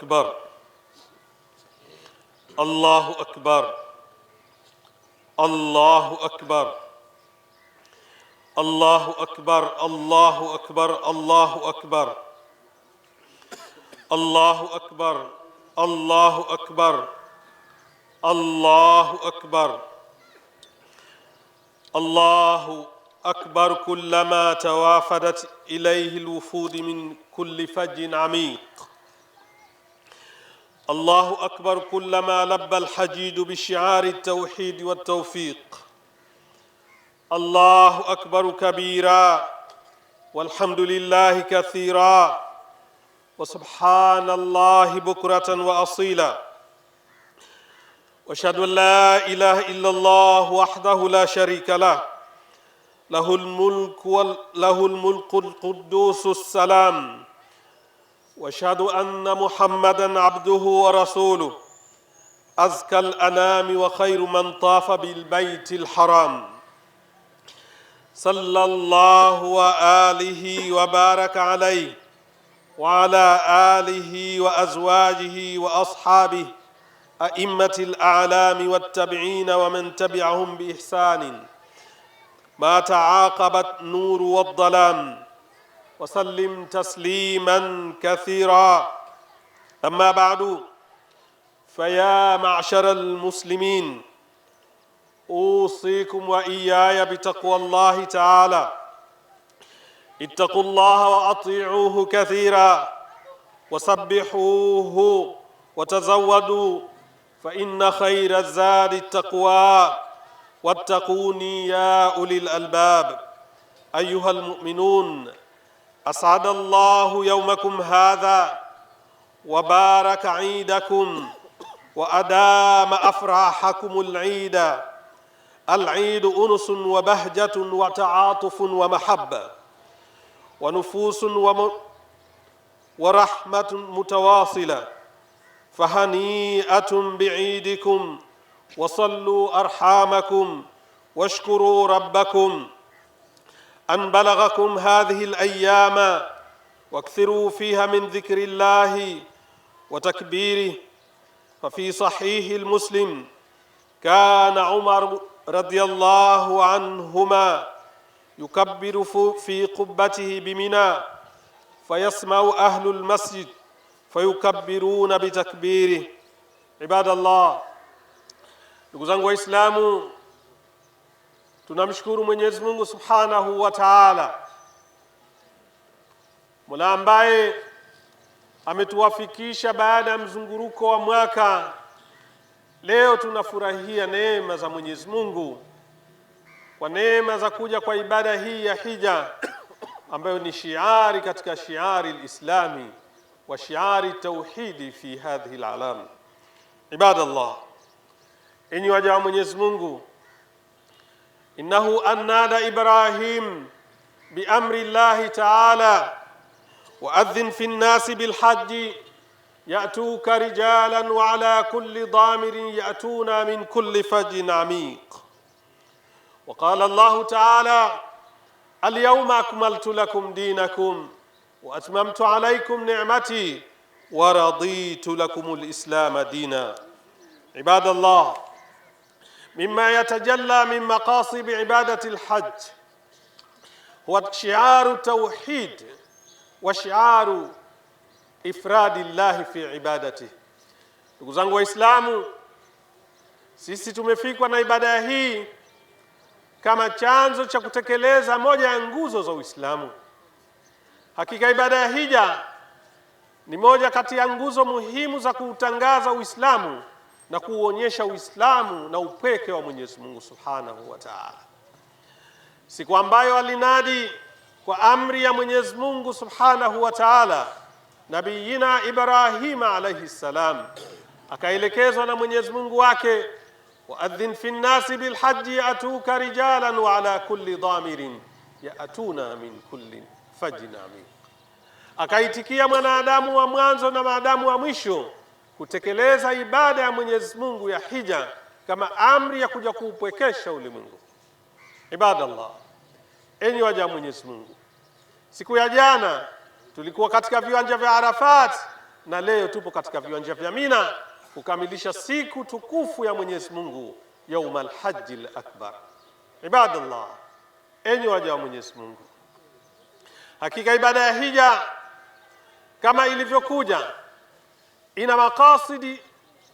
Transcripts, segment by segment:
أكبر الله أكبر الله أكبر الله أكبر الله أكبر الله أكبر الله أكبر الله أكبر الله أكبر الله أكبر كلما توافدت إليه الوفود من كل فج عميق. الله أكبر كلما لبى الحجيج بشعار التوحيد والتوفيق. الله أكبر كبيرا والحمد لله كثيرا وسبحان الله بكرة وأصيلا. وأشهد أن لا إله إلا الله وحده لا شريك له له الملك القدوس السلام. وأشهد أن محمدًا عبده ورسوله أزكى الأنام وخير من طاف بالبيت الحرام، صلى الله وآله وبارك عليه وعلى آله وأزواجه وأصحابه أئمة الأعلام والتابعين ومن تبعهم بإحسان ما تعاقبت نور والظلام، وسلم تسليما كثيرا. أما بعد، فيا معشر المسلمين، أوصيكم وإياي بتقوى الله تعالى. اتقوا الله وأطيعوه كثيرا وسبحوه وتزودوا، فإن خير الزاد التقوى، واتقوني يا أولي الألباب. أيها المؤمنون، أسعد الله يومكم هذا وبارك عيدكم وأدام أفراحكم العيد. العيد أنس وبهجة وتعاطف ومحبة ونفوس ورحمة متواصلة، فهنيئة بعيدكم وصلوا أرحامكم واشكروا ربكم أن بلغكم هذه الأيام، واكثروا فيها من ذكر الله وتكبيره. ففي صحيح المسلم كان عمر رضي الله عنهما يكبر في قبته بمنى، فيسمع أهل المسجد فيكبرون بتكبيره. عباد الله، ndugu zangu Waislamu, tunamshukuru Mwenyezi Mungu Subhanahu wa Ta'ala, Mola ambaye ametuwafikisha baada ya mzunguruko wa mwaka. Leo tunafurahia neema za Mwenyezi Mungu kwa neema za kuja kwa ibada hii ya hija, ambayo ni shiari katika shiari al-Islami wa shiari tauhidi fi hadhihi al-alam. Ibadallah, enyi waja wa Mwenyezi Mungu, innahu annada Ibrahim biamri Allahi ta'ala وأذن في الناس بالحج يأتوك رجالا وعلى كل ضامر يأتون من كل فج عميق. وقال الله تعالى: اليوم أكملت لكم دينكم وأتممت عليكم نعمتي ورضيت لكم الإسلام دينا. عباد الله، مما يتجلى من مقاصد عبادة الحج هو شعار التوحيد وشعار إفراد الله في عبادته. Ndugu zangu Waislamu, sisi tumefikwa na ibada hii kama chanzo cha kutekeleza moja ya nguzo za Uislamu. Hakika ibada ya hija ni moja kati ya nguzo muhimu za kuutangaza Uislamu na kuuonyesha Uislamu na upweke wa Mwenyezi Mungu Subhanahu wa Ta'ala, siku ambayo alinadi kwa amri ya Mwenyezi Mungu Subhanahu wa Ta'ala Nabiyina Ibrahim alayhi salam, akaelekezwa na Mwenyezi Mungu wake: waadhin fi nnasi bilhajji yatuka rijalan wa ala kulli dhamirin yatuna min kulli fajin amiq. Akaitikia mwanadamu wa mwanzo na maadamu wa mwisho kutekeleza ibada ya Mwenyezi Mungu ya hija kama amri ya kuja kuupwekesha ulimwengu. Ibadallah, enyi waja wa Mwenyezi Mungu, siku ya jana tulikuwa katika viwanja vya Arafat na leo tupo katika viwanja vya Mina kukamilisha siku tukufu ya Mwenyezi Mungu, Yaumal Hajjil Akbar. Ibadallah, enyi waja wa Mwenyezi Mungu, hakika ibada ya hija kama ilivyokuja ina makasidi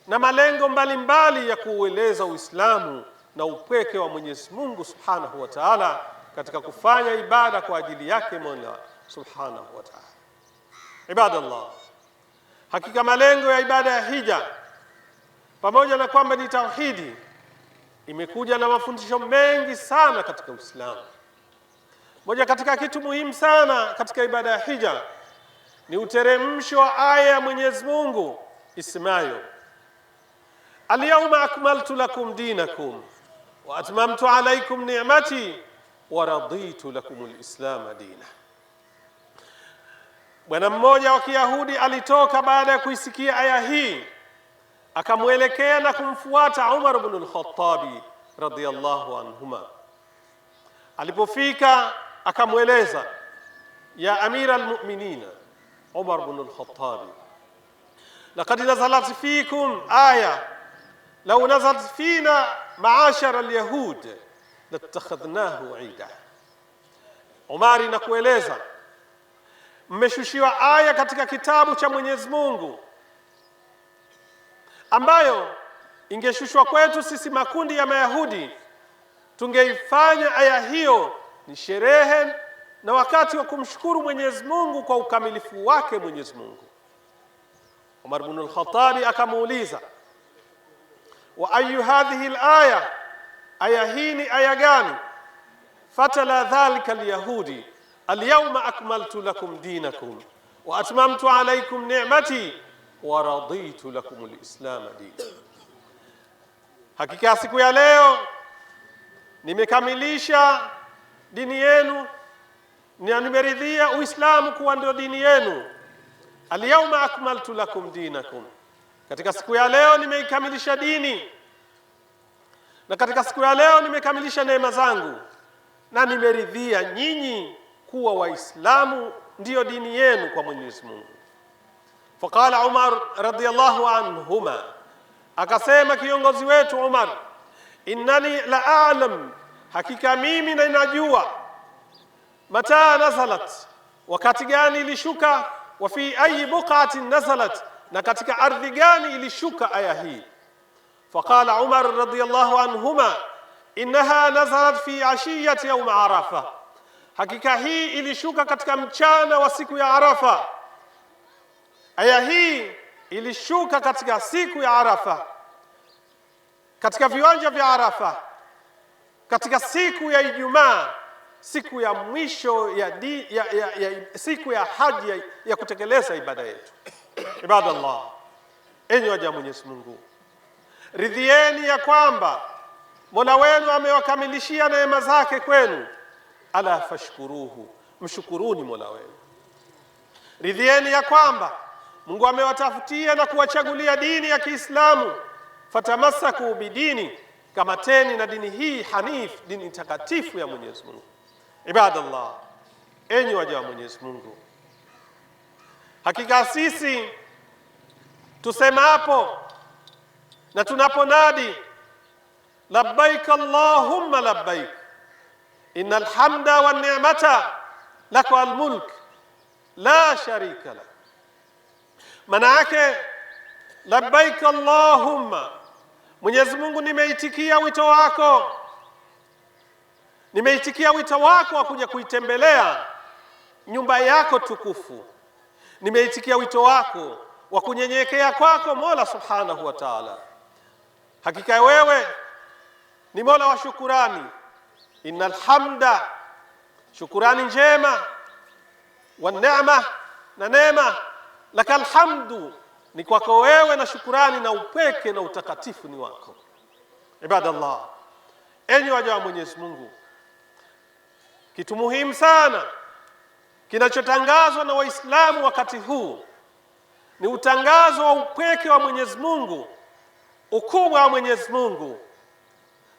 na malengo mbalimbali ya kuueleza Uislamu na upweke wa Mwenyezi Mungu Subhanahu wa Ta'ala katika kufanya ibada kwa ajili yake Mola Subhanahu wa Ta'ala. Ibadallah, hakika malengo ya ibada ya hija pamoja na kwamba ni tauhidi, imekuja na mafundisho mengi sana katika Uislamu. Moja katika kitu muhimu sana katika ibada ya hija ni uteremsho wa aya ya Mwenyezi Mungu isemayo, Al-yawma akmaltu lakum dinakum wa atmamtu alaykum ni'mati wa raditu lakum al-islam dina. Bwana mmoja wa Kiyahudi alitoka baada ya kuisikia aya hii, akamwelekea na kumfuata Umar ibn al-Khattab radhiyallahu anhuma. Alipofika akamweleza, ya amira al-mu'minin Umar ibn al-Khattab, laqad nazalat fikum aya law nazalat fina ma'ashara al-yahud latakhadhnahu 'ida. Umar, nakueleza mmeshushiwa aya katika kitabu cha Mwenyezi Mungu ambayo ingeshushwa kwetu sisi makundi ya Mayahudi, tungeifanya aya hiyo ni sherehe na wakati wa kumshukuru Mwenyezi Mungu kwa ukamilifu wake Mwenyezi Mungu. Umar ibn al-Khattab akamuuliza, wa ayu hadhihi al-aya, aya hii ni aya gani? Fatala dhalika al-yahudi, al-yawma akmaltu lakum dinakum wa atmamtu alaykum ni'mati wa raditu lakum al-islam dina. Hakika siku ya leo nimekamilisha dini yenu na nimeridhia Uislamu kuwa ndio dini yenu. Al-yawma akmaltu lakum dinakum, katika siku ya leo nimeikamilisha dini, na katika siku ya leo nimekamilisha neema zangu na nimeridhia nyinyi kuwa Waislamu ndio dini yenu kwa Mwenyezi Mungu. Faqala Umar radhiyallahu anhuma, akasema kiongozi wetu Umar, innani la a'lam, hakika mimi ninajua, mata nazalat, wakati gani ilishuka, wa fi ayi buqatin nazalat, na katika ardhi gani ilishuka aya hii. Faqala Umar radhiyallahu anhuma, innaha nazalat fi ashiyati yawm Arafa, hakika hii ilishuka katika mchana wa siku ya Arafa. Aya hii ilishuka katika siku ya Arafa, katika viwanja vya Arafa, katika siku ya Ijumaa, siku ya mwisho siku ya haji ya kutekeleza ibada yetu. Ibadallah, enyi waja Mwenyezi Mungu, ridhieni ya kwamba Mola wenu amewakamilishia neema zake kwenu, ala fashkuruhu, mshukuruni Mola wenu. Ridhieni ya kwamba Mungu amewatafutia na kuwachagulia dini ya Kiislamu, fatamasaku bidini, kamateni na dini hii hanif, dini takatifu ya Mwenyezi Mungu. Ibadallah, enyi waja wa Mwenyezi Mungu, hakika sisi tusemapo na tunaponadi labbaik Allahumma labbaik, innal hamda wan ni'mata lakal mulk la sharika lak. Maana yake labbaik Allahumma, Mwenyezi Mungu, nimeitikia wito wako, nimeitikia wito wako wa kuja kuitembelea nyumba yako tukufu, nimeitikia wito wako wa kunyenyekea kwako Mola Subhanahu wa Ta'ala. Hakika wewe ni Mola wa shukurani, innal hamda, shukurani njema, wa neema, na neema, lakal hamdu, ni kwako wewe, na shukurani na upeke na utakatifu ni wako. Ibadallah, enyi waja wa Mwenyezi Mungu, kitu muhimu sana kinachotangazwa na Waislamu wakati huu ni utangazo wa upweke wa Mwenyezi Mungu, ukubwa wa Mwenyezi Mungu.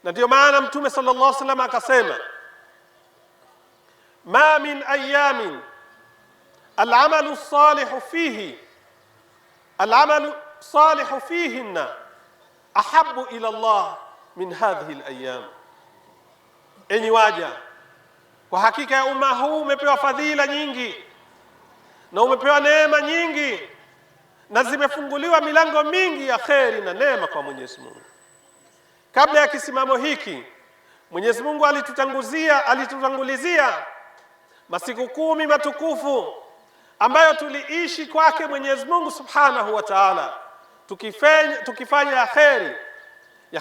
Na ndio maana Mtume sallallahu alaihi wasallam akasema, ma min ayamin al'amalu salihu fihi alamalu salihu fihinna ahabbu ila Allah min hadhihi alayam. Enyi waja, kwa hakika ya umma huu umepewa fadhila nyingi na umepewa neema nyingi na zimefunguliwa milango mingi ya kheri na neema kwa Mwenyezi Mungu. Kabla ya kisimamo hiki, Mwenyezi Mungu alitutangulizia masiku 10 matukufu ambayo tuliishi kwake Mwenyezi Mungu Subhanahu wa Ta'ala, tukifanya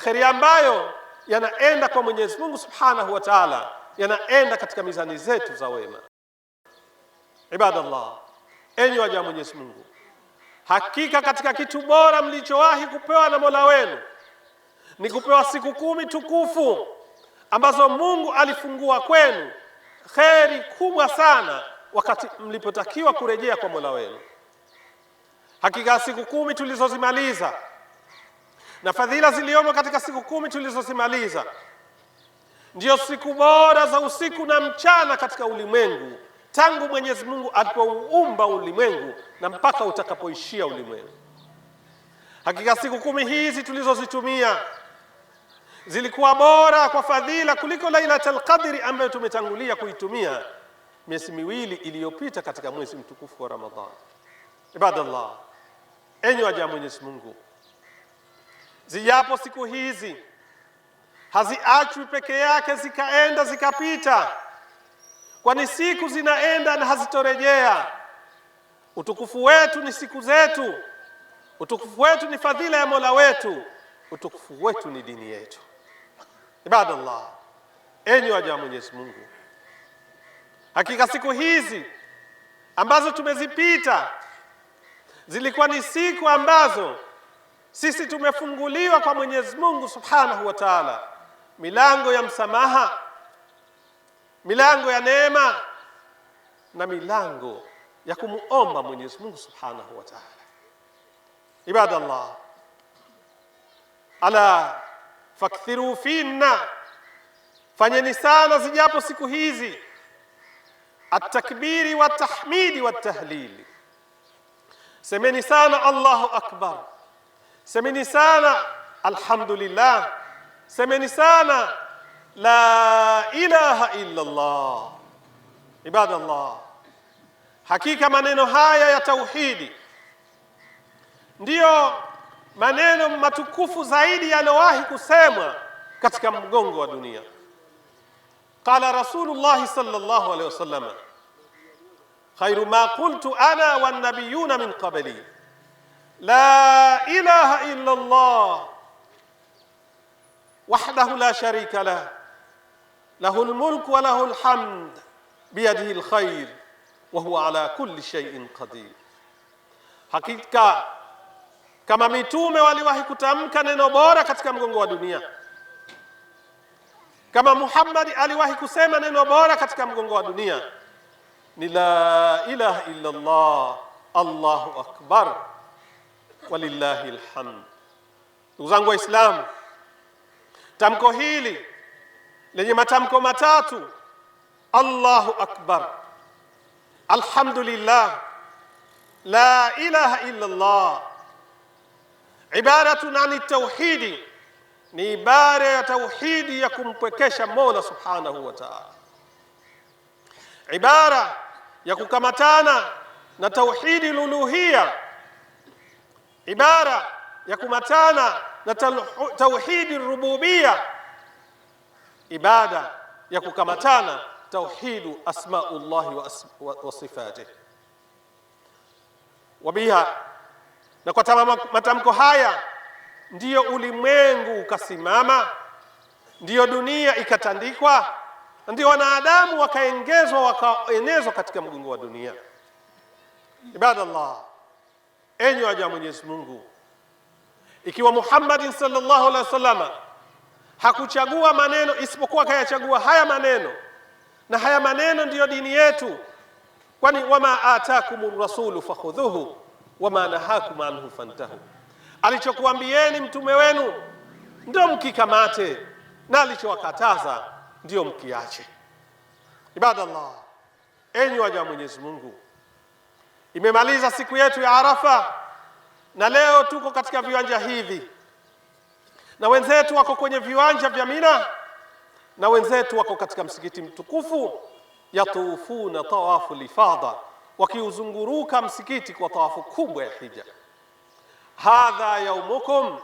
kheri ambayo yanaenda kwa Mwenyezi Mungu Subhanahu wa Ta'ala, yanaenda katika mizani zetu za wema. Ibadallah, enyi waja Mwenyezi Mungu, hakika katika kitu bora mlichowahi kupewa na Mola wenu ni kupewa siku 10 tukufu ambazo Mungu alifungua kwenu kheri kubwa sana wakati mlipotakiwa kurejea kwa Mola wenu. Hakika siku 10 tulizozimaliza na fadhila ziliomo katika siku 10 tulizozimaliza ndio siku bora za usiku na mchana katika ulimwengu, tangu Mwenyezi Mungu alipoumba ulimwengu na mpaka utakapoishia ulimwengu. Hakika siku 10 hizi tulizozitumia zilikuwa bora kwa fadhila kuliko Lailatul Qadri ambayo tumetangulia kuitumia miezi 2 iliyopita katika mwezi mtukufu wa Ramadhani. Ibadallah, enyi waja Mwenyezi Mungu, zijapo siku hizi haziachwi peke yake zikaenda zikapita, kwani siku zinaenda na hazitorejea. Utukufu wetu ni siku zetu, utukufu wetu ni fadhila ya Mola wetu, utukufu wetu ni dini yetu. Ibadallah, enyi waja Mwenyezi Mungu, hakika siku hizi ambazo tumezipita zilikuwa ni siku ambazo sisi tumefunguliwa kwa Mwenyezi Mungu Subhanahu wa Ta'ala milango ya msamaha, milango ya neema na milango ya kumuomba Mwenyezi Mungu Subhanahu wa Ta'ala. Ibadallah, ala fakthiru finna, fanyeni sana zijapo siku hizi at-takbiri wa tahmidi wa tahlili. Semeni sana Allahu akbar, semeni sana alhamdulillah, semeni sana la ilaha illa Allah. Ibadallah, hakika maneno haya ya tauhidi ndiyo maneno matukufu zaidi yanayowahi kusemwa katika mgongo wa dunia. Qala Rasulullah sallallahu alayhi wasallam, khairu ma qultu ana wan nabiyuna min qabli la ilaha illa Allah wahdahu la sharika lah, lahul mulku wa lahul hamd biyadihi alkhair wa huwa ala kulli shay'in qadir. Hakika kama mitume waliwahi kutamka neno bora katika mgongo wa dunia, kama Muhammad aliwahi kusema neno bora katika mgongo wa dunia, ni la ilaha illa Allah, Allahu akbar, walillahi alhamd. Ndugu zangu Waislamu, tamko hili lenye matamko matatu, Allahu akbar, alhamdulillah, la ilaha illa Allah, ibaratun ani tauhidi, ni ibara ya tauhidi ya kumpwekesha Mola Subhanahu wa Ta'ala, ibara ya kukamatana na tauhidi luluhia, ibara ya kumatana na tauhidi rububia, ibada ya kukamatana tauhidu asmaullahi wa sifatih. Wabiha, na kwa matamko haya ndiyo ulimwengu ukasimama, ndiyo dunia ikatandikwa, ndiyo wanadamu wakaengezwa wakaenezwa katika mgongo wa dunia. Ibadallah, enyi waja Mwenyezi Mungu, ikiwa Muhammad sallallahu alaihi wasallam hakuchagua maneno isipokuwa kayachagua haya maneno, na haya maneno ndiyo dini yetu, kwani wama atakumur rasulu fakhudhuhu wama nahakum anhu fantahu, alichokuambieni mtume wenu ndio mkikamate, na alichowakataza ndio mkiache. Ibadallah, enyi waja Mwenyezi Mungu, imemaliza siku yetu ya Arafa, Na leo tuko katika viwanja hivi, na wenzetu wako kwenye viwanja vya Mina, na wenzetu wako katika msikiti mtukufu, yatufuna tawafu lifadha, wakiuzunguruka msikiti kwa tawafu kubwa ya hija. Hadha yaumukum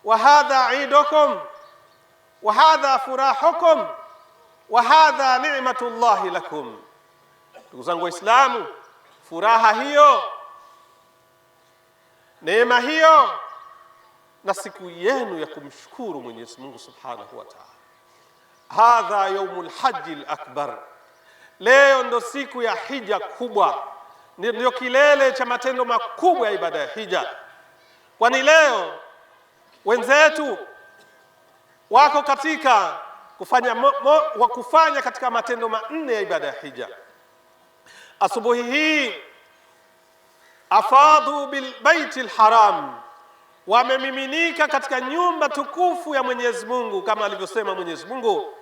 wa hadha idukum wa hadha furahukum wa hadha ni'matullahi lakum. Ndugu zangu Waislamu, furaha hiyo, neema hiyo, na siku yenu ya kumshukuru Mwenyezi Mungu Subhanahu wa Ta'ala. Hadha yaumul hajjil akbar, leo ndo siku ya hija kubwa, ndio kilele cha matendo makubwa ya ibada ya hija. Kwani leo wenzetu wako katika kufanya katika matendo manne ya ibada ya hija. Asubuhi hii afadhu bil baitil haram, wamemiminika katika nyumba tukufu ya Mwenyezi Mungu, kama alivyosema Mwenyezi Mungu,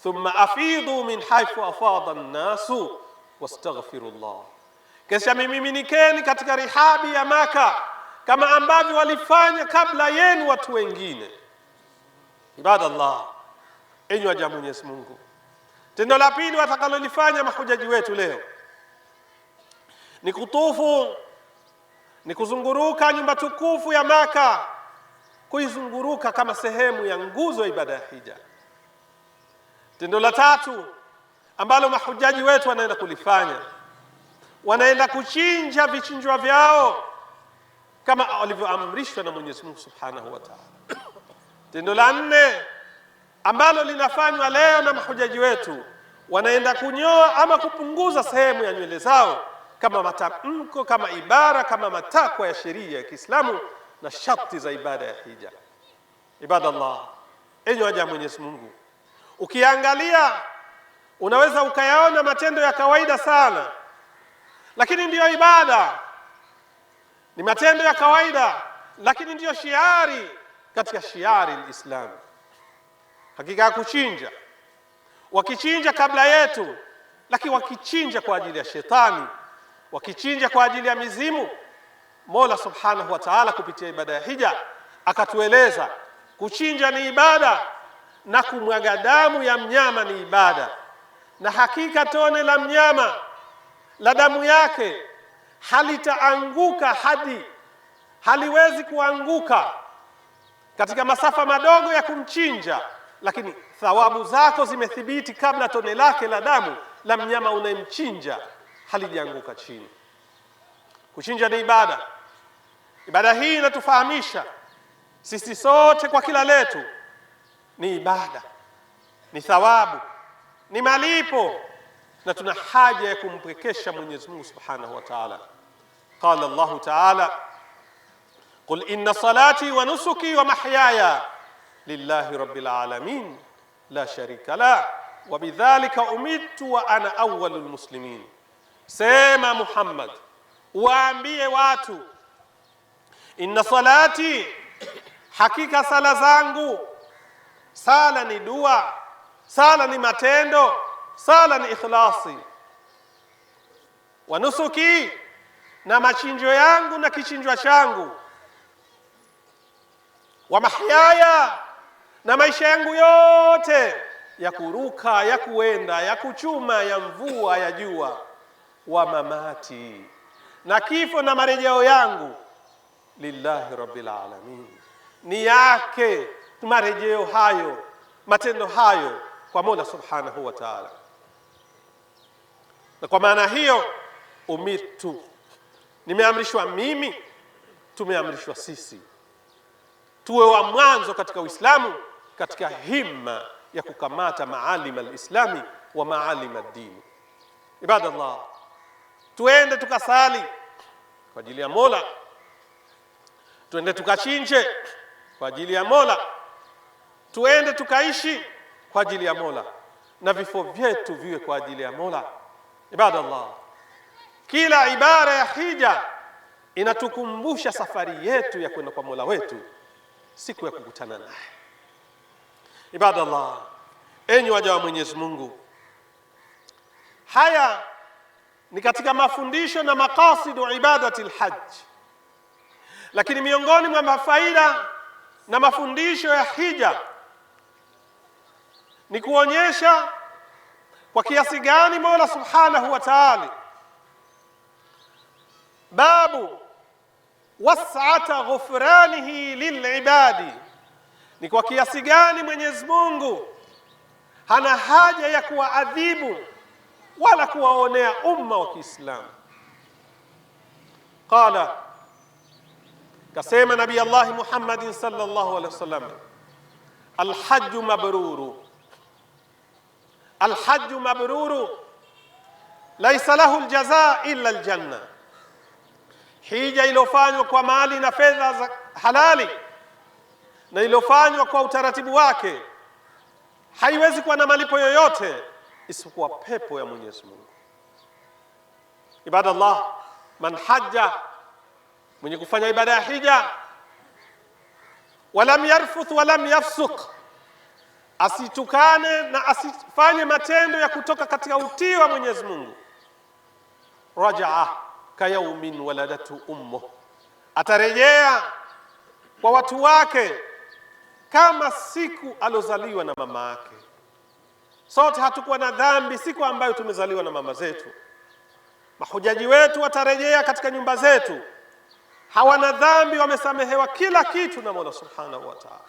thumma afidhu min haythu afadha an-nasu wastaghfirullah, kisha miminikeni katika rihabi ya Maka kama ambavyo walifanya kabla yenu watu wengine. Ibadallah, enyi waja Mwenyezi Mungu, tendo la pili watakalolifanya mahujaji wetu leo ni kutufu, ni kuzunguruka nyumba tukufu ya Maka, kuizunguruka kama sehemu ya nguzo ya ibada ya hija. Tendo la tatu ambalo mahujaji wetu wanaenda kulifanya, wanaenda kuchinja vichinjwa vyao kama walivyoamrishwa na Mwenyezi Mungu Subhanahu wa Ta'ala. Tendo la nne ambalo linafanywa leo na mahujaji wetu, wanaenda kunyoa ama kupunguza sehemu ya nywele zao kama matamko, kama ibara, kama matakwa ya sheria ya Kiislamu na sharti za ibada ya hija. Ibadallah, enyi waja Mwenyezi Mungu, ukiangalia unaweza ukayaona matendo ya kawaida sana, lakini ndiyo ibada. Ni matendo ya kawaida, lakini ndiyo shiari katika shiari al-Islam. Hakika ya kuchinja, wakichinja kabla yetu, lakini wakichinja kwa ajili ya shetani, wakichinja kwa ajili ya mizimu. Mola Subhanahu wa Ta'ala kupitia ibada ya hija akatueleza kuchinja ni ibada na kumwaga damu ya mnyama ni ibada, na hakika tone la mnyama la damu yake halitaanguka haliwezi kuanguka katika masafa madogo ya kumchinja, lakini thawabu zako zimethibiti kabla tone lake la damu la mnyama unayemchinja halijaanguka chini. Kuchinja ni ibada. Ibada hii inatufahamisha sisi sote kwa kila letu ni ibada, ni thawabu, ni malipo, na tuna haja ya kumpwekesha Mwenyezi Mungu Subhanahu wa Ta'ala. Qala Allahu Ta'ala, qul inna salati wa nusuki wa mahyaya lillahi rabbil alamin la sharika la wa bidhalika umirtu wa ana awwalul muslimin. Sema Muhammad, waambie watu, inna salati, hakika sala zangu. Sala ni dua, sala ni matendo, sala ni ikhlasi. Wa nusuki, na machinjo yangu na kichinjwa changu. Wa mahyaya, na maisha yangu yote ya kuruka, ya kuenda, ya kuchuma, ya mvua, ya jua. Wa mamati, na kifo na marejeo yangu lillahi rabbil alamin, ni yake marejeo hayo, matendo hayo kwa Mola Subhanahu wa Ta'ala. Na kwa maana hiyo umirtu, nimeamrishwa mimi, tumeamrishwa sisi tuwe wa mwanzo katika Uislamu, katika himma ya kukamata maalim al-islami wa maalim ad-din. Ibadallah, tuende tukasali kwa ajili ya Mola, tuende tukachinje kwa ajili ya Mola, tuende tukaishi kwa ajili ya Mola, na vifo vyetu viwe kwa ajili ya Mola. Ibadallah, kila ibara ya hija inatukumbusha safari yetu ya kwenda kwa Mola wetu siku ya kukutana naye. Ibadallah, enyi waja wa Mwenyezi Mungu, haya ni katika mafundisho na maqasidu ibadati al-hajj. Lakini miongoni mwa mafaida na mafundisho ya hija ni kuonyesha kwa kiasi gani Mola Subhanahu wa Ta'ala babu was'ata ghufranihi lilibadi, ni kwa kiasi gani Mwenyezi Mungu hana haja ya kuwaadhibu wala kuwaonea umma wa Kiislamu. Qala, kasema Nabii Allah Muhammad sallallahu alaihi wasallam, alhajju mabruru, alhajju mabruru laysa lahu aljazaa illa aljanna. Hija iliyofanywa kwa mali na fedha za halali na iliyofanywa kwa utaratibu wake haiwezi kuwa na malipo yoyote isipokuwa pepo ya Mwenyezi Mungu. Ibadallah, man hajja, mwenye kufanya ibada ya hija, walam yarfuth walam yafsuq, asitukane na asifanye matendo ya kutoka katika utii wa Mwenyezi Mungu, rajaa kayaumin waladatu ummuh, atarejea kwa watu wake kama siku alozaliwa na mama yake. Sote hatukuwa na dhambi siku ambayo tumezaliwa na mama zetu. Mahujaji wetu watarejea katika nyumba zetu hawana dhambi, wamesamehewa kila kitu na Mola Subhanahu wa Ta'ala.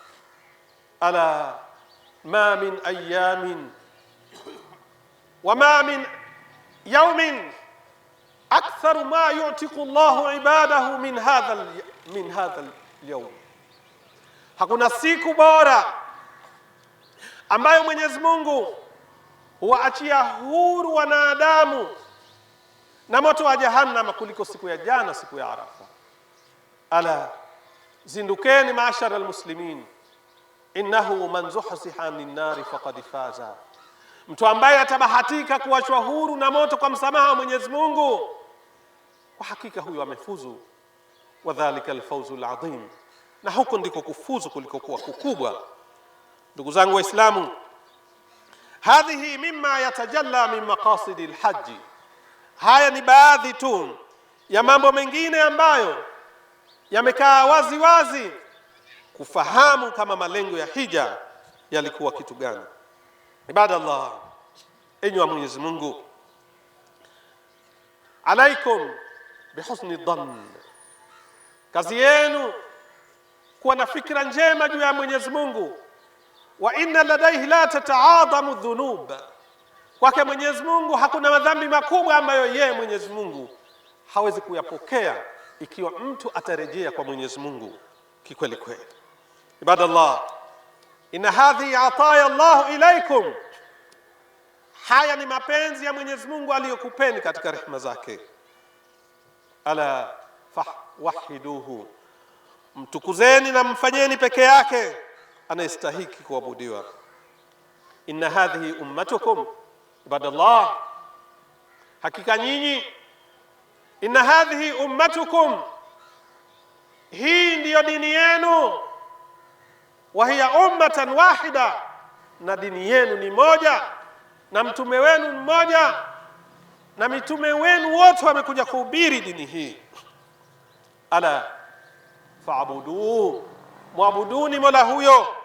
Ala ma min ayamin wa ma min yawmin akthar ma yu'tiqu Allahu ibadahu min hadha al-yawm. Hakuna siku bora ambayo Mwenyezi Mungu huwaachia huru wanadamu na moto wa jahannam kuliko siku ya jana, siku ya Arafa. Ala, zindukeni maashara almuslimin, innahu man zuhziha anin nari faqad faza. Mtu ambaye atabahatika kuachwa huru na moto kwa msamaha wa Mwenyezi Mungu, kwa hakika huyo amefuzu. Wa dhalika alfawzu alazim, na huko ndiko kufuzu kuliko kuwa kukubwa. Ndugu zangu Waislamu, hadhihi mimma yatajalla min maqasidi alhajj. Haya ni baadhi tu ya mambo mengine ambayo yamekaa wazi wazi kufahamu kama malengo ya hija yalikuwa kitu gani. Ibadallah, enyi wa Mwenyezi Mungu, alaikum bihusni dhann, kazi yenu kuwa na fikra njema juu ya Mwenyezi Mungu. Wa inna ladaihi la tataadhamu dhunub, kwake Mwenyezi Mungu hakuna madhambi makubwa ambayo yeye Mwenyezi Mungu hawezi kuyapokea ikiwa mtu atarejea kwa Mwenyezi Mungu kikweli kweli. Ibadallah, inna hadhi ataya Allah ilaikum, haya ni mapenzi ya Mwenyezi Mungu aliyokupeni katika rehema zake. Ala fahwahiduhu, mtukuzeni na mfanyeni peke yake anayestahiki kuabudiwa. Inna hadhihi ummatukum, ibadallah, hakika nyinyi, inna hadhihi ummatukum, hii ndiyo dini yenu, wa hiya ummatan wahida, na dini yenu ni moja, na mtume wenu mmoja, na mitume wenu wote wamekuja kuhubiri dini hii. Ala fa'budu, muabuduni Mola huyo.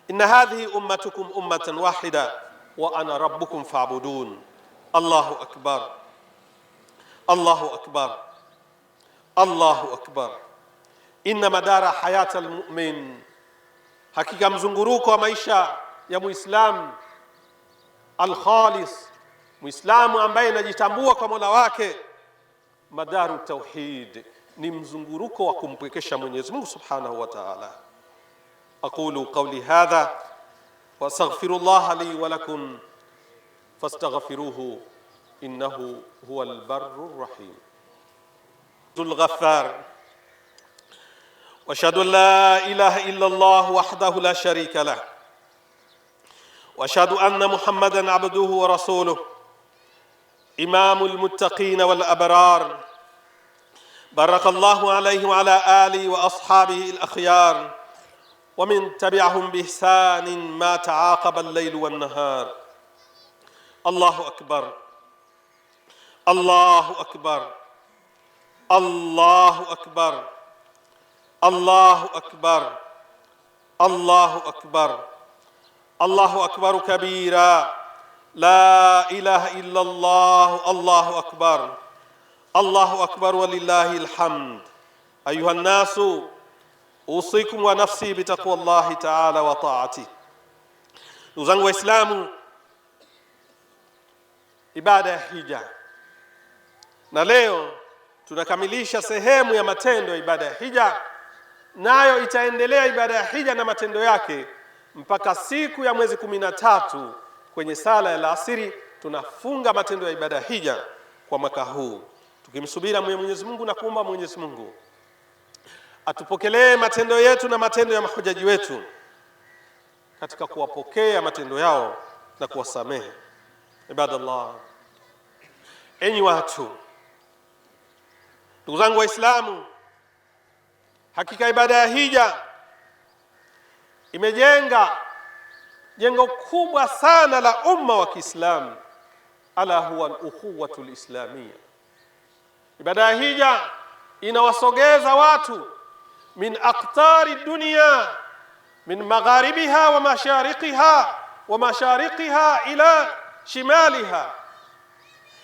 Inna hadhihi ummatukum ummatan wahida wa ana rabbukum fa'budun. Allahu akbar, Allahu akbar, Allahu akbar. Inna madara hayata almu'min, hakika mzunguruko wa maisha ya Muislamu alkhalis, Muislamu ambaye anajitambua kwa Mola wake, madaru tauhid, ni mzunguruko wa kumpwekesha Mwenyezi Mungu Subhanahu wa Ta'ala. Aqulu qawli hadha wa astaghfirullah li wa lakum fastaghfiruhu innahu huwal barrur rahim. Dhul Ghaffar, wa ashhadu an la ilaha illa Allah wahdahu la sharika lah, wa ashhadu anna Muhammadan abduhu wa rasuluhu, imamul muttaqin wal abrar, barakallahu alayhi wa ala alihi wa ashabihi al akhyar wa min tabi'ahum bi ihsanin ma ta'aqaba al-layl wan nahar. Allahu akbar, Allahu akbar, Allahu akbar, Allahu akbar, Allahu akbar, Allahu akbar kabira, la ilaha illa Allah, Allahu akbar, Allahu akbar walillahi alhamd. Ayuha nnasu usikum wa nafsi bitaqwallahi ta'ala wa ta'ati. Ndugu zangu Waislamu, ibada ya hija, na leo tunakamilisha sehemu ya matendo ya ibada ya hija, nayo itaendelea ibada ya hija na matendo yake mpaka siku ya mwezi 13 kwenye sala ya alasiri. Tunafunga matendo ya ibada ya hija kwa mwaka huu, tukimsubiri Mwenyezi Mungu na kuomba Mwenyezi Mungu atupokelee matendo yetu na matendo ya mahujaji wetu katika kuwapokea matendo yao na kuwasamehe. Ibadallah, enyi watu, ndugu zangu Waislamu, hakika ibada ya hija imejenga jengo kubwa sana la umma wa Kiislamu, ala huwa al-ukhuwatu al-islamiyya. Ibada ya hija inawasogeza watu min aqtari dunya, min magharibiha wa mashariqiha ila shimaliha.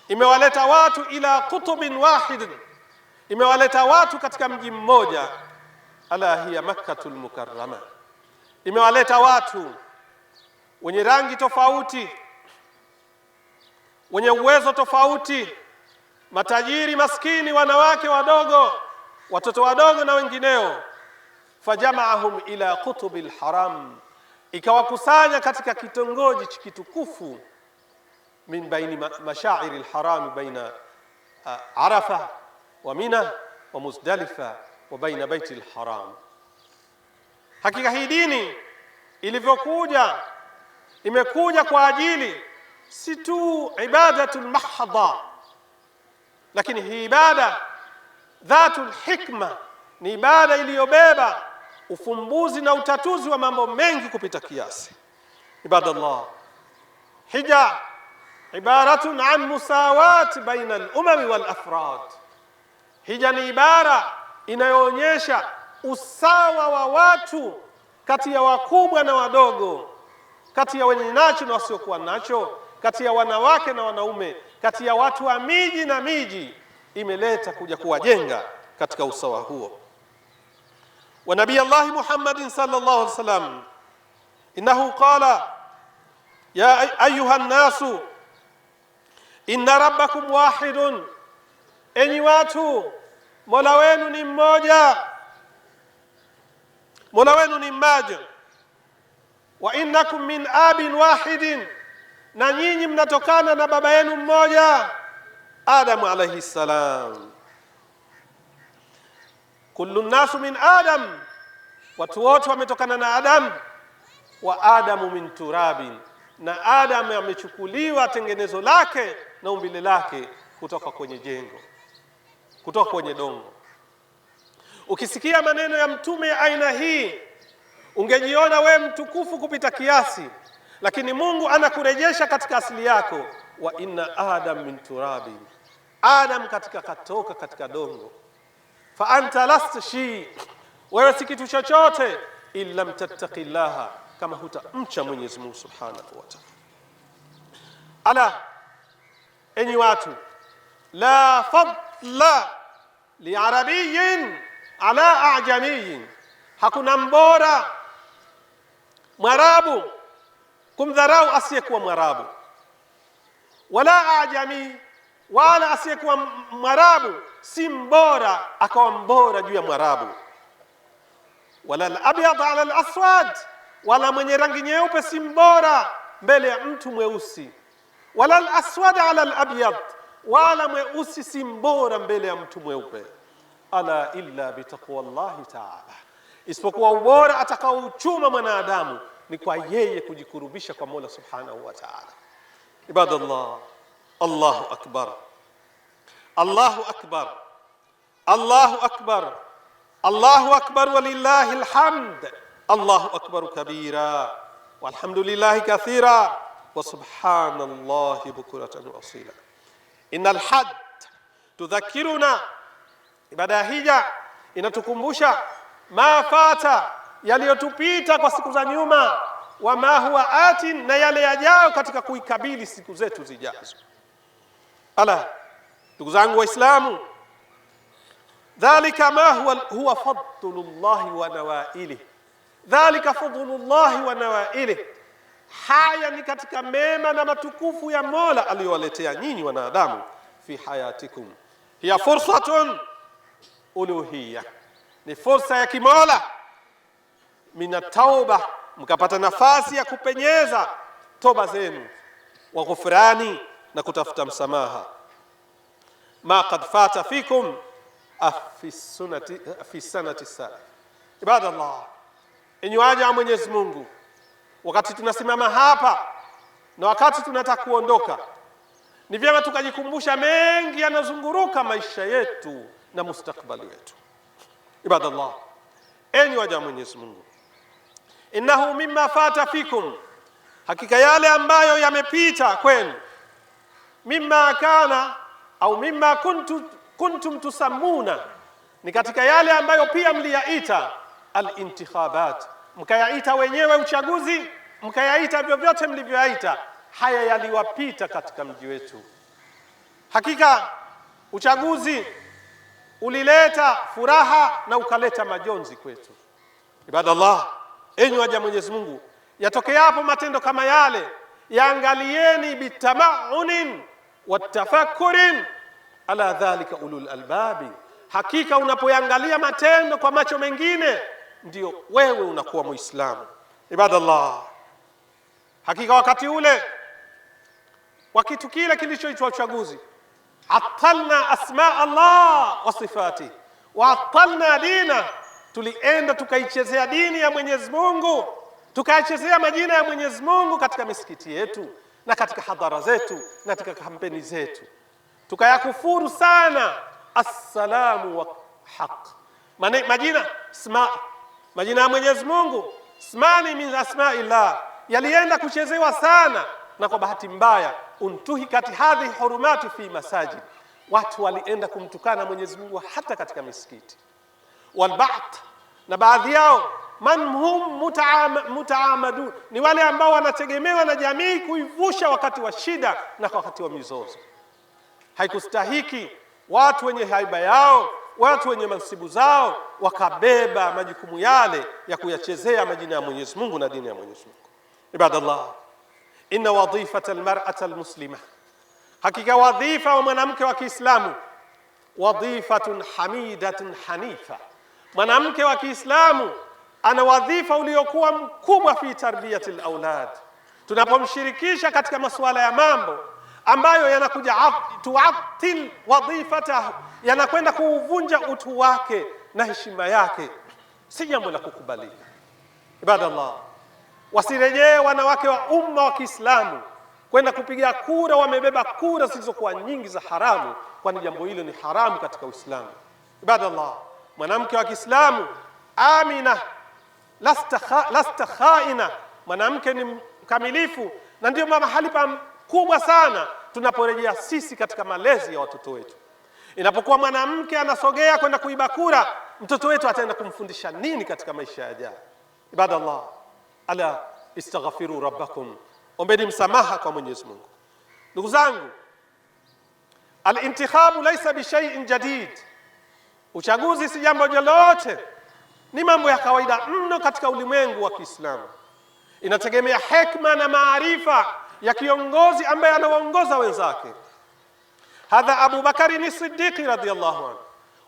Imewaleta watu ila qutubin wahid, imewaleta watu katika mji mmoja, ala hiya Makkatul Mukarrama. Imewaleta watu wenye rangi tofauti, wenye uwezo tofauti, matajiri, maskini, wanawake wadogo, watoto wadogo na wengineo. Fajamaahum ila qutubil haram, ikawakusanya katika kitongoji kitukufu, min baini mashairi alharam, baina Arafa wa Mina wa Muzdalifa wa baina baiti alharam. Hakika hii dini ilivyokuja, imekuja kwa ajili si tu ibadatul mahdha, lakini hii ibada dhatul hikma, ni ibada iliyobeba ufumbuzi na utatuzi wa mambo mengi kupita kiasi. Ibadallah, hija ibaratun an musawat baina al-umam wal afrad. Hija ni ibara inayoonyesha usawa wa watu kati ya wakubwa na wadogo, kati ya wenye nacho na wasiokuwa nacho, kati ya wanawake na wanaume, kati ya watu wa miji na miji. Imeleta kuja kuwajenga katika usawa huo. Wa nabii Allah Muhammadin sallallahu alaihi wasallam innahu qala ya ayuha nnasu inna rabbakum wahidun, enyi watu, Mola wenu ni mmoja, Mola wenu ni mmoja. Wa innakum min abin wahidin, na nyinyi mnatokana na baba yenu mmoja, Adam alayhi salam. Kullu nasu min Adam, watu wote wametokana na Adam. Wa Adamu min turabin, na Adam amechukuliwa tengenezo lake na umbile lake kutoka kwenye jengo, kutoka kwenye dongo. Ukisikia maneno ya mtume ya aina hii, ungejiona we mtukufu kupita kiasi, lakini Mungu anakurejesha katika asili yako. Wa inna Adam min turabin, Adam katoka katika dongo. Fa anta last shi, wewe si kitu chochote, illa tattaqillaha, kama hutamcha Mwenyezi Mungu subhanahu wa ta'ala. Ala, enyi watu, la fadla li arabiyyin ala a'jamiyyin, hakuna mbora Mwarabu kumdharau asiyekuwa Mwarabu, wala ajami, wala asiyekuwa Mwarabu si mbora akawa mbora juu ya Mwarabu. Wala al-abyad ala al-aswad, wala mwenye rangi nyeupe si mbora mbele ya mtu mweusi. Wala al-aswad ala al-abyad, wala mweusi si mbora mbele ya mtu mweupe. Ala illa bitaqwallahi ta'ala, isipokuwa ubora atakaouchuma mwanadamu ni kwa yeye kujikurubisha kwa Mola subhanahu wa ta'ala. Ibadallah, Allahu akbar, Allahu akbar, Allahu akbar, Allahu akbar walillahi alhamd. Allahu akbar kabira walhamdulillahi kathira wa subhanallahi bukratan wa asila. Innal hajj tudhakkiruna Ibada ya hija inatukumbusha mafata, yaliyotupita kwa siku za nyuma, wa ma huwa atin, na yale yajao katika kuikabili siku zetu zijazo. Ala, ndugu zangu Waislamu, dhalika ma huwa fadlullahi wa nawailih, dhalika fadlullahi wa nawailih, haya ni katika mema na matukufu ya Mola aliyowaletea nyinyi wanadamu fi hayatikum. Hiya fursatun uluhiyya, ni fursa ya kimola, mina tauba, mkapata nafasi ya kupenyeza toba zenu, wa ghufrani, na kutafuta msamaha, ma qad fata fikum fi sanati salih. Ibadallah, enyi waja wa Mwenyezi Mungu, wakati tunasimama hapa na wakati tunataka kuondoka, ni vyema tukajikumbusha mengi yanazunguruka maisha yetu na mustakbali wetu. Ibadallah, enyi waja wa Mwenyezi Mungu, innahu mimma fata fikum, hakika yale ambayo yamepita kwenu, mimma kana au mimma kuntum tusamuna, ni katika yale ambayo pia mliyaita al-intikhabat, mkayaita wenyewe uchaguzi, mkayaita vyovyote mlivyoyaita. Haya yaliwapita katika mji wetu. Hakika uchaguzi ulileta furaha na ukaleta majonzi kwetu. Ibadallah, enyi waja Mwenyezi Mungu, yatokeapo matendo kama yale, yaangalieni bitamaunin watafakkurin ala dhalika ulul albabi. Hakika unapoyangalia matendo kwa macho mengine, ndio wewe unakuwa Muislamu. Ibadallah, hakika wakati ule wa kitu kile kilichoitwa uchaguzi, atalna asma Allah wa sifati wa atalna dina, tulienda tukaichezea dini ya Mwenyezi Mungu, tukaichezea majina ya Mwenyezi Mungu katika misikiti yetu na katika hadhara zetu na katika kampeni zetu, tukayakufuru sana assalamu wa haq, majina isma, majina ya Mwenyezi Mungu, ismani min asma'illah, yalienda kuchezewa sana. Na kwa bahati mbaya, untuhikati hadhi hurumati fi masajid, watu walienda kumtukana Mwenyezi Mungu hata katika misikiti. Walba'd, na baadhi yao, man hum mutaamadun, ni wale ambao wanategemewa na jamii kuivusha wakati wa shida na wakati wa mizozo. Haikustahiki watu wenye haiba yao, watu wenye mansibu zao, wakabeba majukumu yale ya kuyachezea majina ya Mwenyezi Mungu na dini ya Mwenyezi Mungu. Ibadallah, inna wadhifata almar'ata almuslima, hakika wadhifa wa mwanamke wa Kiislamu, wadhifatun hamidatun hanifa, mwanamke wa Kiislamu ana wadhifa uliokuwa mkubwa fi tarbiyati alawlad. Tunapomshirikisha katika masuala ya mambo ambayo yanakuja tuatil wadhifatahu, yanakwenda kuuvunja utu wake na heshima yake, si jambo la kukubalika. Ibadallah, wasirejee wanawake wa umma wa Kiislamu kwenda kupiga kura wamebeba kura zilizokuwa nyingi za haramu, kwani jambo hilo ni haramu katika Uislamu. Ibadallah, mwanamke wa Kiislamu amina, lasta khaina, mwanamke ni mkamilifu, na ndio mahali kubwa sana tunaporejea sisi katika malezi ya watoto wetu. Inapokuwa mwanamke anasogea kwenda kuiba kura, mtoto wetu ataenda kumfundisha nini katika maisha yajayo? Ibadallah, ala istaghfiru rabbakum, ombeni msamaha kwa Mwenyezi Mungu. Ndugu zangu, al-intikhabu laysa bi shay'in jadid, uchaguzi si jambo lolote, ni mambo ya kawaida mno katika ulimwengu wa Kiislamu. Inategemea hekima na maarifa ya kiongozi ambaye anawaongoza wenzake. Hadha Abu Bakari as-Siddiq radhiyallahu anhu,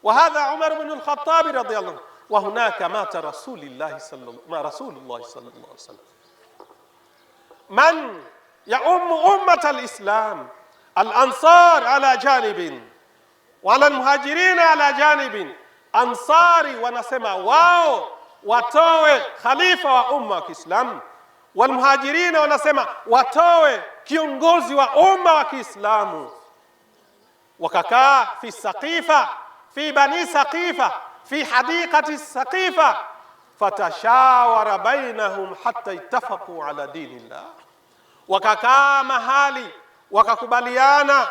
wa hadha Umar ibn al-Khattab radhiyallahu anhu, wa hunaka mata Rasulullah sallallahu alaihi wasallam. Man ummat al-Islam, al-Ansar ala janibin wa al-Muhajirin ala janibin. Ansari wanasema wao watoe khalifa wa umma wa Kiislamu, walmuhajirina wanasema watoe kiongozi wa umma wa Kiislamu. Wakakaa fi Saqifa, fi bani Saqifa, fi hadiqati Saqifa, fatashawara bainahum hatta ittafaqu ala dinillah. Wakakaa mahali wakakubaliana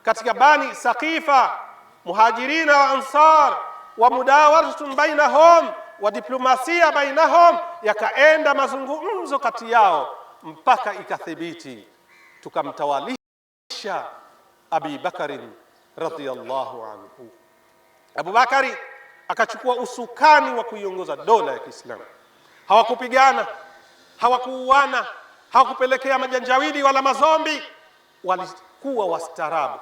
katika bani Saqifa, muhajirina wa ansar, wa mudawaratun bainahum wa diplomasia bainahum, yakaenda mazungumzo kati yao mpaka ikathibiti tukamtawalisha Abi Bakarin radhiyallahu anhu. Abu Bakari akachukua usukani wa kuiongoza dola ya Kiislamu. Hawakupigana, hawakuuana, hawakupelekea majanjawidi wala mazombi, walikuwa wastaarabu.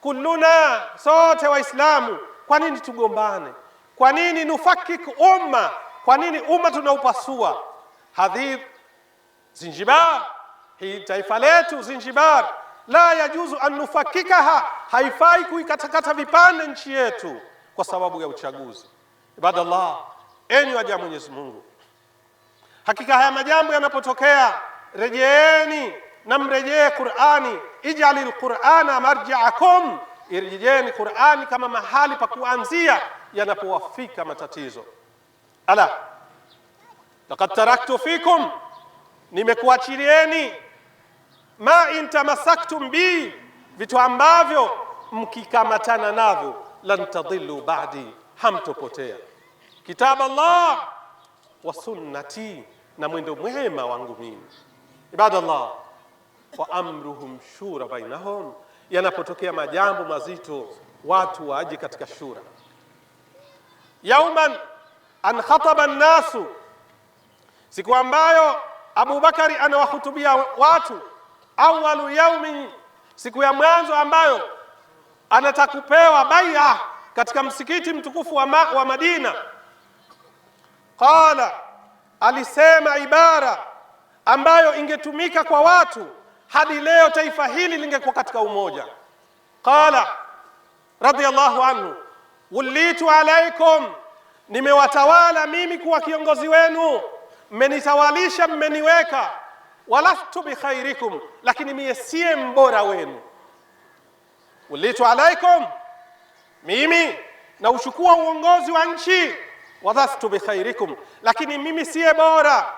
Kulluna, sote Waislamu, kwa nini tugombane? Kwa nini nufakik umma? Kwa nini umma tunaupasua? Hadhi Zinjibar, hii taifa letu Zinjibar, la yajuzu an nufakikaha, haifai kuikatakata vipande nchi yetu kwa sababu ya uchaguzi. Ibadallah, enyi waja Mwenyezi Mungu, hakika haya majambo yanapotokea, rejeeni na mrejee Qur'ani. Ij'alil Qur'ana marji'akum, irejeni Qur'ani kama mahali pa kuanzia yanapowafika matatizo. Ala laqad taraktu fikum, nimekuachilieni ma in tamassaktum bi, vitu ambavyo mkikamatana navyo lan tadillu ba'di, hamtopotea. Kitab Allah wa sunnati, na mwendo mwema wangu mimi. Ibadallah, wa amruhum shura bainahum, yanapotokea majambo mazito watu waje katika shura. Yauman an khataba an-nasu, siku ambayo Abu Bakari anawahutubia watu. Awalu yaumi, siku ya mwanzo ambayo anataka kupewa bai'a katika msikiti mtukufu wa Madina. Qala, alisema ibara ambayo ingetumika kwa watu hadi leo taifa hili lingekuwa katika umoja. Qala radiyallahu anhu, wulitu alaikum, nimewatawala mimi kuwa kiongozi wenu, mmenitawalisha, mmeniweka. Walastu bi khairikum, lakini mimi siye mbora wenu. Wulitu alaikum, mimi na uchukua uongozi wa nchi. Walastu bi khairikum, lakini mimi siye bora.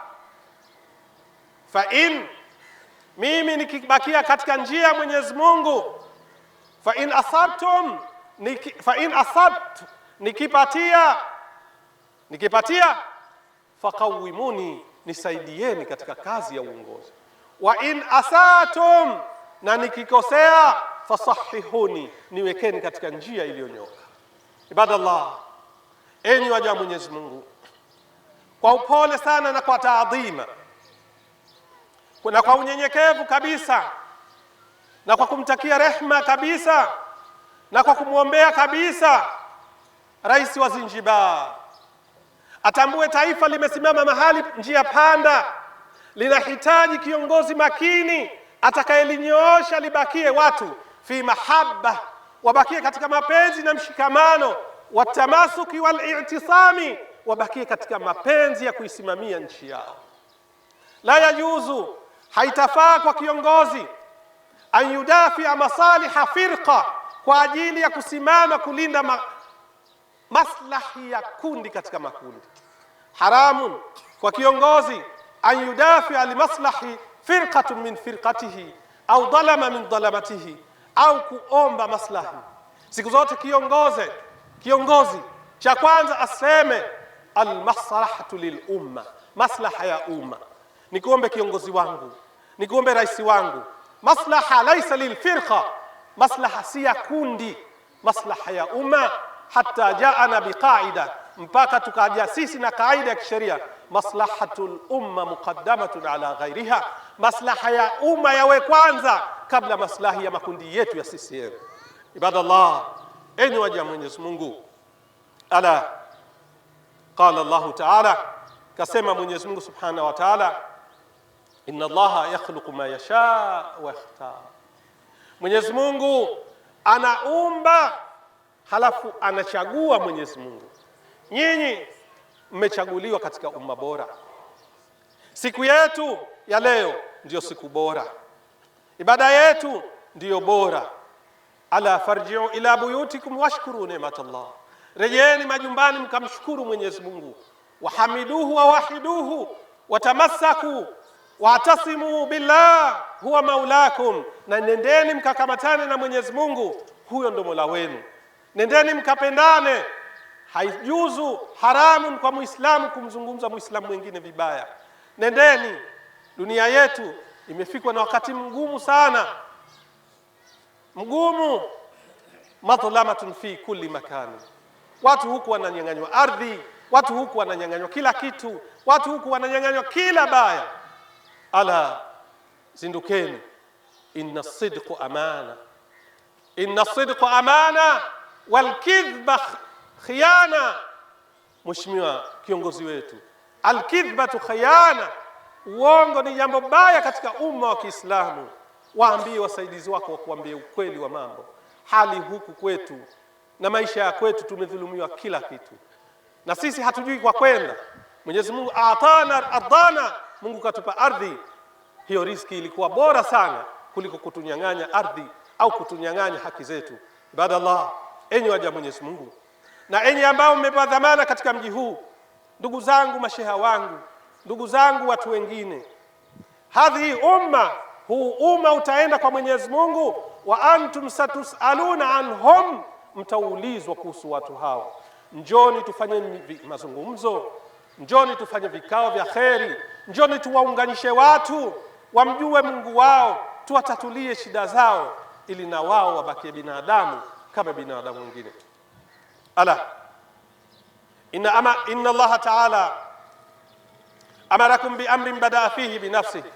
Fa in, mimi nikibakia katika njia ya Mwenyezi Mungu, fa in asabtum, nikipatia faqawimuni, nisaidieni katika kazi ya uongozi. Wa in asatum, na nikikosea fasahihuni, niwekeni katika njia iliyonyoka. Ibadallah, enyi waja Mwenyezi Mungu, kwa upole sana na kwa taadhima na kwa unyenyekevu kabisa na kwa kumtakia rehma kabisa na kwa kumwombea kabisa rais wa Zanzibar, atambue taifa limesimama mahali njia panda, linahitaji kiongozi makini atakayelinyoosha libakie watu fi mahabba, wabakie katika mapenzi na mshikamano, watamasuki wal-i'tisami, wabakie katika mapenzi ya kuisimamia nchi yao. La yajuzu, haitafaa kwa kiongozi an yudafia masaliha firqa, kwa ajili ya kusimama kulinda maslahi ya kundi katika makundi. Haramun kwa kiongozi an yudafia limaslahi firqatun min firqatihi au dhalama min dhalamatihi, au kuomba maslahi. Siku zote kiongozi cha kwanza aseme almaslahatu lilumma, maslaha ya umma. Nikuombe kiongozi wangu, nikuombe rais wangu, maslaha laisa lilfirqa, maslaha si ya kundi, maslaha ya umma. Hatta jaana biqaida, mpaka tukaja sisi na kaida ya kisheria, maslahatul umma muqaddamatun ala ghairiha, maslaha ya umma yawe kwanza kabla maslahi ya makundi yetu ya CCM. Ibadallah, enyi waja Mwenyezi Mungu, ala qala Allah ta'ala, kasema Mwenyezi Mungu subhanahu wa ta'ala, inna Allaha yakhluqu ma yasha wa yakhtar. Mwenyezi Mungu anaumba halafu anachagua. Mwenyezi Mungu, nyinyi mmechaguliwa katika umma bora. Siku yetu ya leo ndiyo siku bora, ibada yetu ndiyo bora. Ala farji'u ila buyutikum washkuru ni'matallah, rejeeni majumbani mkamshukuru Mwenyezi Mungu. Wahamiduhu wa wahiduhu watamassaku wa'tasimu billah huwa maulakum, na nendeni mkakamatane na Mwenyezi Mungu, huyo ndo Mola wenu. nendeni mkapendane. Haijuzu, haramun kwa Muislamu kumzungumza Muislamu mwingine vibaya. Nendeni. Dunia yetu imefikwa na wakati mgumu sana, mgumu. Madhlamatun fi kulli makani. Watu huku wananyang'anywa ardhi, watu huku wananyang'anywa kila kitu, watu huku wananyang'anywa kila baya. Ala, zindukeni. Inna sidqa amana, inna sidqa amana wal kidhba khiyana. Mheshimiwa kiongozi wetu, al-kidhbatu khiyana, uongo ni jambo baya katika umma wa Kiislamu. Waambie wasaidizi wako wakuambie ukweli wa mambo. Hali huku kwetu na maisha ya kwetu tumedhulumiwa kila kitu, na sisi hatujui kwa kwenda. Mwenyezi Mungu atana ardana, Mungu katupa ardhi. Hiyo riziki ilikuwa bora sana kuliko kutunyang'anya ardhi au kutunyang'anya haki zetu. Ibadallah, enyi waja Mwenyezi Mungu na enyi ambao mmepewa dhamana katika mji huu, ndugu zangu masheha wangu, ndugu zangu watu wengine, hadhi umma, huu umma utaenda kwa Mwenyezi Mungu, wa antum satusaluna anhum, mtaulizwa kuhusu watu hao. Njoni tufanye mazungumzo, njoni tufanye vikao vya kheri, njoni tuwaunganishe watu wamjue Mungu wao, tuwatatulie shida zao ili na wao wabakie binadamu kama binadamu wengine. Ala, inna Allah ta'ala amarakum bi amrin bada'a fihi bi nafsihi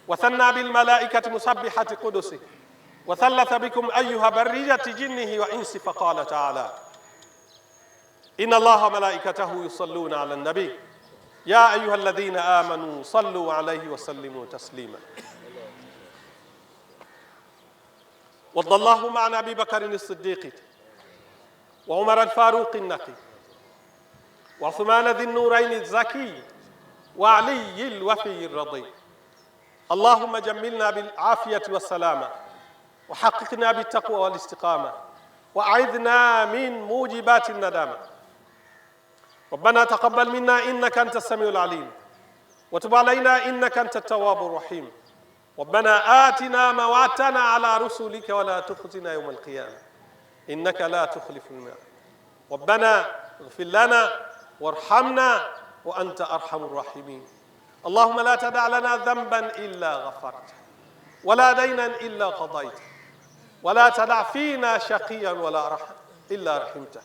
wa thanna bil malaikati musabbihati qudusi wa thalatha bikum ayyuha barriyati jinnihi wa insi faqala ta'ala inna Allaha malaikatahu yusalluna 'alan nabi ya ayyuhalladhina amanu sallu 'alayhi wa sallimu taslima. وضى الله معنا أبي بكر الصديق وعمر الفاروق النقي وعثمان ذي النورين الزكي وعلي الوفي الرضي. اللهم جملنا بالعافية والسلامة وحققنا بالتقوى والاستقامة وأعذنا من موجبات الندامة. ربنا تقبل منا إنك أنت السميع العليم وتب علينا إنك أنت التواب الرحيم. ربنا آتنا ما وعدتنا على رسلك ولا تخزنا يوم القيامة إنك لا تخلف الميعاد. ربنا اغفر لنا وارحمنا وأنت أرحم الراحمين. اللهم لا تدع لنا ذنبا إلا غفرته ولا دينا إلا قضيته ولا تدع فينا شقيا ولا إلا رحمته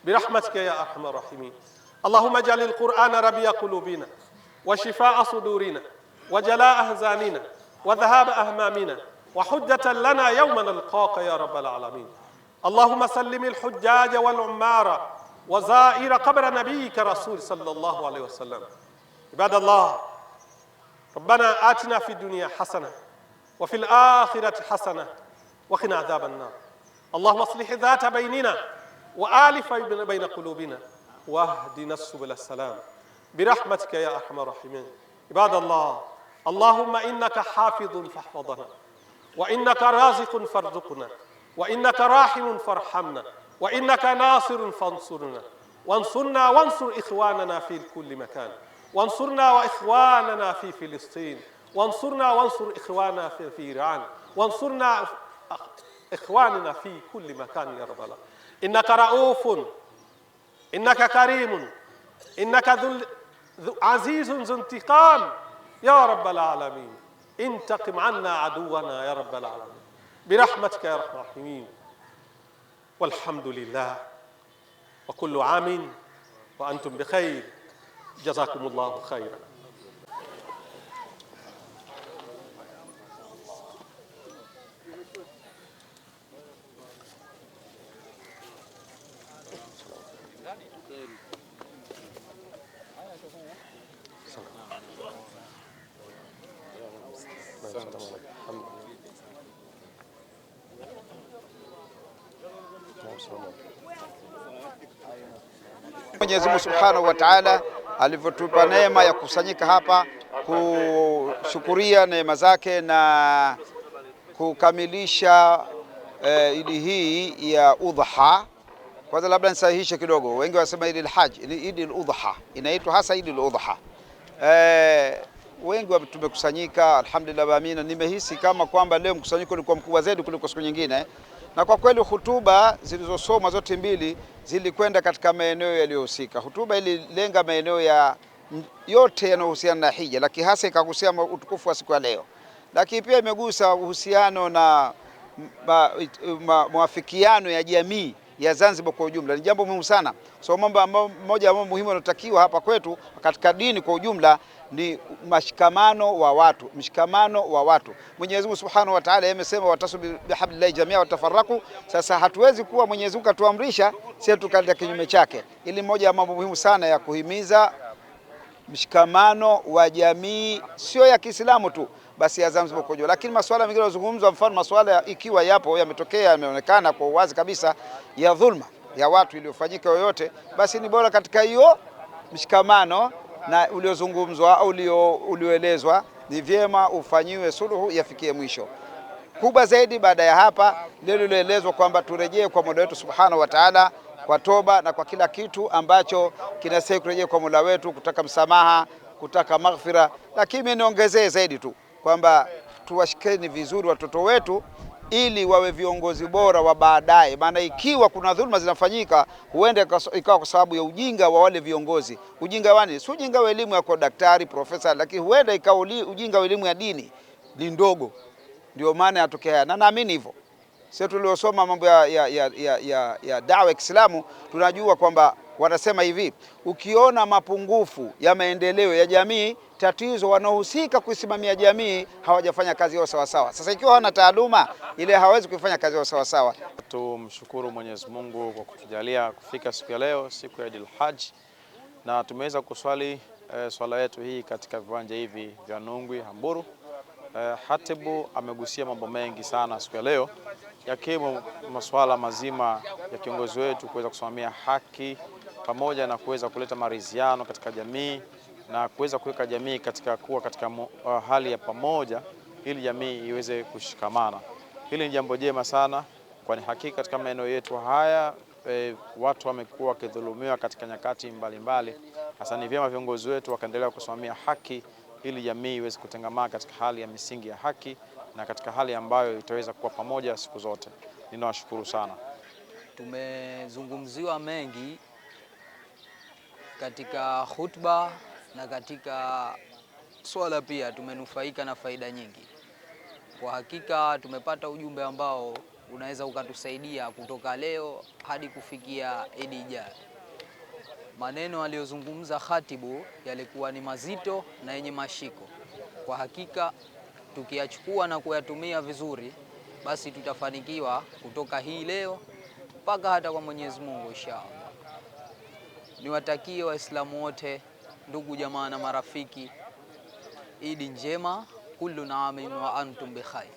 برحمتك يا أرحم الراحمين. اللهم اجعل القرآن ربيع قلوبنا وشفاء صدورنا وجلاء أحزاننا وذهاب أهمامنا وحجة لنا يوم نلقاك يا رب العالمين. اللهم سلم الحجاج والعمار وزائر قبر نبيك رسول صلى الله عليه وسلم. عباد الله، ربنا آتنا في الدنيا حسنة وفي الآخرة حسنة وقنا عذاب النار. اللهم اصلح ذات بيننا وآلف بين قلوبنا واهدنا سبل السلام برحمتك يا أرحم الراحمين. عباد الله، اللهم إنك حافظ فاحفظنا وإنك رازق فارزقنا وإنك راحم فارحمنا وإنك ناصر فانصرنا وانصرنا وانصر إخواننا في كل مكان وانصرنا وإخواننا في فلسطين وانصرنا وانصر إخواننا في إيران وانصرنا إخواننا في كل مكان يا رب العالمين. إنك رؤوف، إنك كريم، إنك عزيز ذو انتقام يا رب العالمين. انتقم عنا عدونا يا رب العالمين برحمتك يا ارحم الراحمين. والحمد لله وكل عام وأنتم بخير. جزاكم الله خيرا. Mwenyezi Mungu Subhanahu wa Ta'ala alivyotupa neema ya kusanyika hapa kushukuria neema zake na kukamilisha idi hii yaUdha. Kwanza labda nisahihishe kidogo, wengi wasema Idi al-Hajj, Idi al-Udha inaitwa hasa Idi al-Udha. Wengi tumekusanyika, alhamdulillah, amina. Nimehisi kama kwamba leo mkusanyiko ulikuwa mkubwa zaidi kuliko siku nyingine, Na kwa kweli hutuba zilizosomwa zote mbili zilikwenda katika maeneo yaliyohusika. Hutuba ililenga maeneo ya yote yanayohusiana na hija, lakini hasa ikagusia utukufu wa siku ya leo, lakini pia imegusa uhusiano na mwafikiano ya jamii ya Zanzibar kwa ujumla. Ni jambo muhimu sana. So moja ya mambo muhimu yanotakiwa hapa kwetu katika dini kwa ujumla ni mshikamano wa watu, mshikamano wa watu. Mwenyezi Mungu Subhanahu wa Ta'ala amesema watasu bihablillahi jamia watafarraku. Sasa hatuwezi kuwa Mwenyezi Mungu atuamrisha sisi tukaenda kinyume chake. Ili moja ya mambo muhimu sana ya kuhimiza mshikamano wa jamii, sio ya Kiislamu tu basi ya Zanzibar kwa ujumla, lakini masuala mengine yanazungumzwa, mfano masuala ikiwa yapo yametokea yameonekana kwa uwazi kabisa ya dhulma ya watu iliyofanyika yoyote, basi ni bora katika hiyo mshikamano na uliozungumzwa au ulioelezwa ni vyema ufanyiwe suluhu yafikie mwisho. Kubwa zaidi baada ya hapa ndio liloelezwa kwamba turejee kwa Mola wetu Subhanahu wa Ta'ala kwa toba na kwa kila kitu ambacho kinastahili kurejea kwa Mola wetu, kutaka msamaha, kutaka maghfira. Lakini niongezee zaidi tu kwamba tuwashikeni vizuri watoto wetu ili wawe viongozi bora wa baadaye. Maana ikiwa kuna dhulma zinafanyika, huenda ikawa kwa sababu ya ujinga wa wale viongozi. Ujinga wani? Si ujinga wa elimu ya kwa daktari, profesa, lakini huenda ikawa ujinga wa elimu ya dini ni ndogo. Ndio maana yatokea. Na naamini hivyo. Sisi tuliosoma mambo ya dawa ya Kiislamu tunajua kwamba wanasema hivi, ukiona mapungufu ya maendeleo ya jamii, tatizo wanaohusika kuisimamia jamii hawajafanya kazi yao sawa sawa. Sasa ikiwa hawana taaluma ile hawezi kuifanya kazi yao sawa sawa. Tumshukuru Mwenyezi Mungu kwa kutujalia kufika siku ya leo, siku ya Eid al-Hajj, na tumeweza kuswali swala yetu hii katika viwanja hivi vya Nungwi Hamburu. Hatibu amegusia mambo mengi sana siku ya leo, yakiwemo masuala mazima ya kiongozi wetu kuweza kusimamia haki pamoja na kuweza kuleta maridhiano katika jamii na kuweza kuweka jamii katika hali ya pamoja ili jamii iweze kushikamana. Hili ni jambo jema sana, kwani hakika katika maeneo yetu haya watu wamekuwa wakidhulumiwa katika nyakati mbalimbali. Hasa ni vyema viongozi wetu wakaendelea kusimamia haki ili jamii iweze kutengamana katika hali ya misingi ya haki na katika hali ambayo itaweza kuwa pamoja siku zote. Ninawashukuru sana. Tumezungumziwa mengi katika khutba na katika swala pia tumenufaika na faida nyingi. Kwa hakika tumepata ujumbe ambao unaweza ukatusaidia kutoka leo hadi kufikia Eid ijayo. Maneno aliyozungumza khatibu yalikuwa ni mazito na yenye mashiko. Kwa hakika tukiyachukua na kuyatumia vizuri, basi tutafanikiwa kutoka hii leo mpaka hata kwa Mwenyezi Mungu inshallah. Niwatakie Waislamu wote, ndugu jamaa na marafiki, Eid njema, kullu naamin wa antum bi khair.